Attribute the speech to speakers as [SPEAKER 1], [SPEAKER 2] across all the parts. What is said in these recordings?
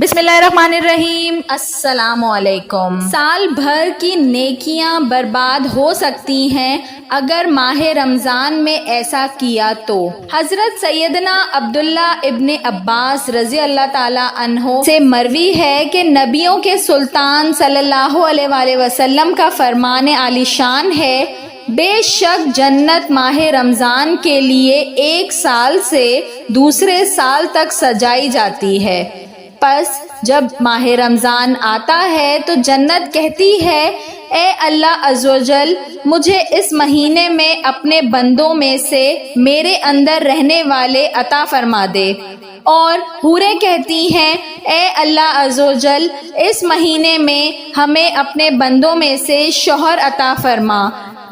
[SPEAKER 1] بسم اللہ الرحمن الرحیم۔ السلام علیکم۔ سال بھر کی نیکیاں برباد ہو سکتی ہیں اگر ماہ رمضان میں ایسا کیا تو۔ حضرت سیدنا عبداللہ ابن عباس رضی اللہ تعالی عنہ سے مروی ہے کہ نبیوں کے سلطان صلی اللہ علیہ وآلہ وسلم کا فرمان عالی شان ہے، بے شک جنت ماہ رمضان کے لیے ایک سال سے دوسرے سال تک سجائی جاتی ہے۔ پس جب ماہ رمضان آتا ہے تو جنت کہتی ہے، اے اللہ عز و جل، مجھے اس مہینے میں اپنے بندوں میں سے میرے اندر رہنے والے عطا فرما دے، اور حوریں کہتی ہیں، اے اللہ عز و جل، اس مہینے میں ہمیں اپنے بندوں میں سے شوہر عطا فرما۔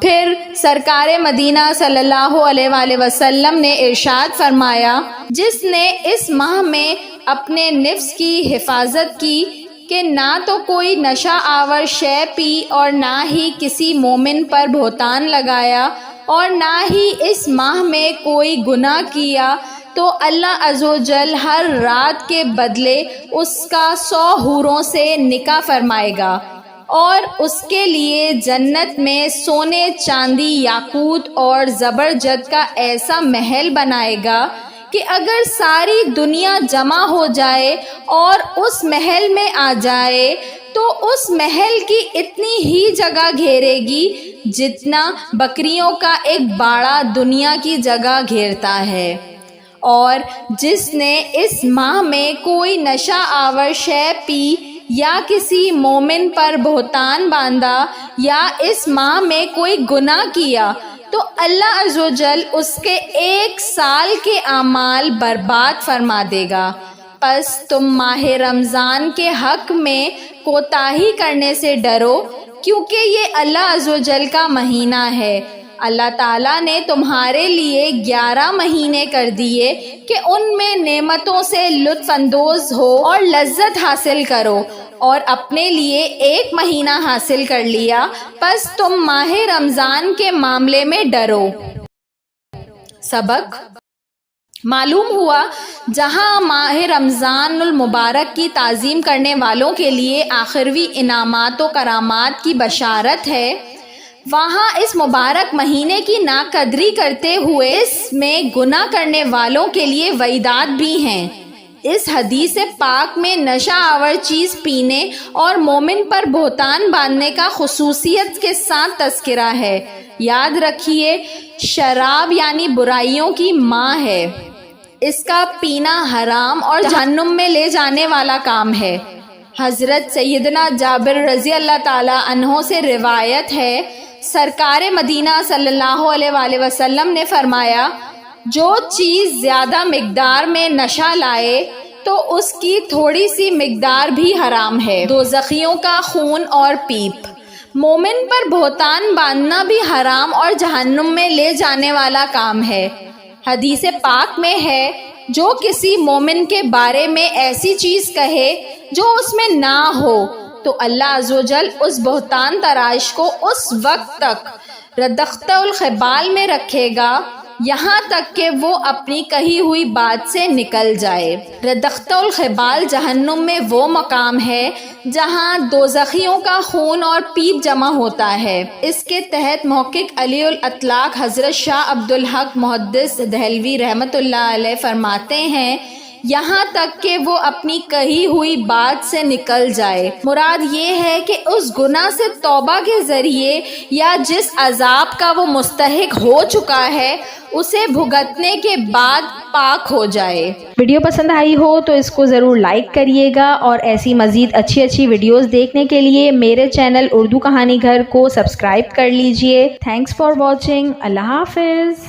[SPEAKER 1] پھر سرکار مدینہ صلی اللہ علیہ وآلہ وسلم نے ارشاد فرمایا، جس نے اس ماہ میں اپنے نفس کی حفاظت کی کہ نہ تو کوئی نشہ آور شے پی اور نہ ہی کسی مومن پر بہتان لگایا اور نہ ہی اس ماہ میں کوئی گناہ کیا، تو اللہ عز و جل ہر رات کے بدلے اس کا 100 حوروں سے نکاح فرمائے گا، اور اس کے لیے جنت میں سونے چاندی یاقوت اور زبرجد کا ایسا محل بنائے گا کہ اگر ساری دنیا جمع ہو جائے اور اس محل میں آ جائے تو اس محل کی اتنی ہی جگہ گھیرے گی جتنا بکریوں کا ایک باڑہ دنیا کی جگہ گھیرتا ہے۔ اور جس نے اس ماہ میں کوئی نشہ آور شے پی یا کسی مومن پر بہتان باندھا یا اس ماہ میں کوئی گناہ کیا، تو اللہ عز و جل اس کے 1 سال کے اعمال برباد فرما دے گا۔ پس تم ماہ رمضان کے حق میں کوتاہی کرنے سے ڈرو، کیونکہ یہ اللہ عز و جل کا مہینہ ہے۔ اللہ تعالیٰ نے تمہارے لیے 11 مہینے کر دیے کہ ان میں نعمتوں سے لطف اندوز ہو اور لذت حاصل کرو، اور اپنے لیے 1 مہینہ حاصل کر لیا، پس تم ماہ رمضان کے معاملے میں ڈرو۔ سبق معلوم ہوا، جہاں ماہ رمضان المبارک کی تعظیم کرنے والوں کے لیے آخروی انعامات و کرامات کی بشارت ہے، وہاں اس مبارک مہینے کی ناقدری کرتے ہوئے اس میں گناہ کرنے والوں کے لیے وعیدات بھی ہیں۔ اس حدیث پاک میں نشہ آور چیز پینے اور مومن پر بہتان باندھنے کا خصوصیت کے ساتھ تذکرہ ہے۔ یاد رکھیے، شراب یعنی برائیوں کی ماں ہے، اس کا پینا حرام اور جہنم میں لے جانے والا کام ہے۔ حضرت سیدنا جابر رضی اللہ تعالی عنہ سے روایت ہے، سرکار مدینہ صلی اللہ علیہ وآلہ وسلم نے فرمایا، جو چیز زیادہ مقدار میں نشہ لائے تو اس کی تھوڑی سی مقدار بھی حرام ہے۔ دوزخیوں کا خون اور پیپ۔ مومن پر بہتان باندھنا بھی حرام اور جہنم میں لے جانے والا کام ہے۔ حدیث پاک میں ہے، جو کسی مومن کے بارے میں ایسی چیز کہے جو اس میں نہ ہو تو اللہ عز و جل اس بہتان تراش کو اس وقت تک ردختہ الخبال میں رکھے گا یہاں تک کہ وہ اپنی کہی ہوئی بات سے نکل جائے۔ ردختہ الخبال جہنم میں وہ مقام ہے جہاں دوزخیوں کا خون اور پیپ جمع ہوتا ہے۔ اس کے تحت محقق علی الاطلاق حضرت شاہ عبدالحق محدث دہلوی رحمۃ اللہ علیہ فرماتے ہیں، یہاں تک کہ وہ اپنی کہی ہوئی بات سے نکل جائے۔ مراد یہ ہے کہ اس گناہ سے توبہ کے ذریعے یا جس عذاب کا وہ مستحق ہو چکا ہے اسے بھگتنے کے بعد پاک ہو جائے۔
[SPEAKER 2] ویڈیو پسند آئی ہو تو اس کو ضرور لائک کریے گا، اور ایسی مزید اچھی ویڈیوز دیکھنے کے لیے میرے چینل اردو کہانی گھر کو سبسکرائب کر لیجئے۔ Thanks for watching. اللہ حافظ۔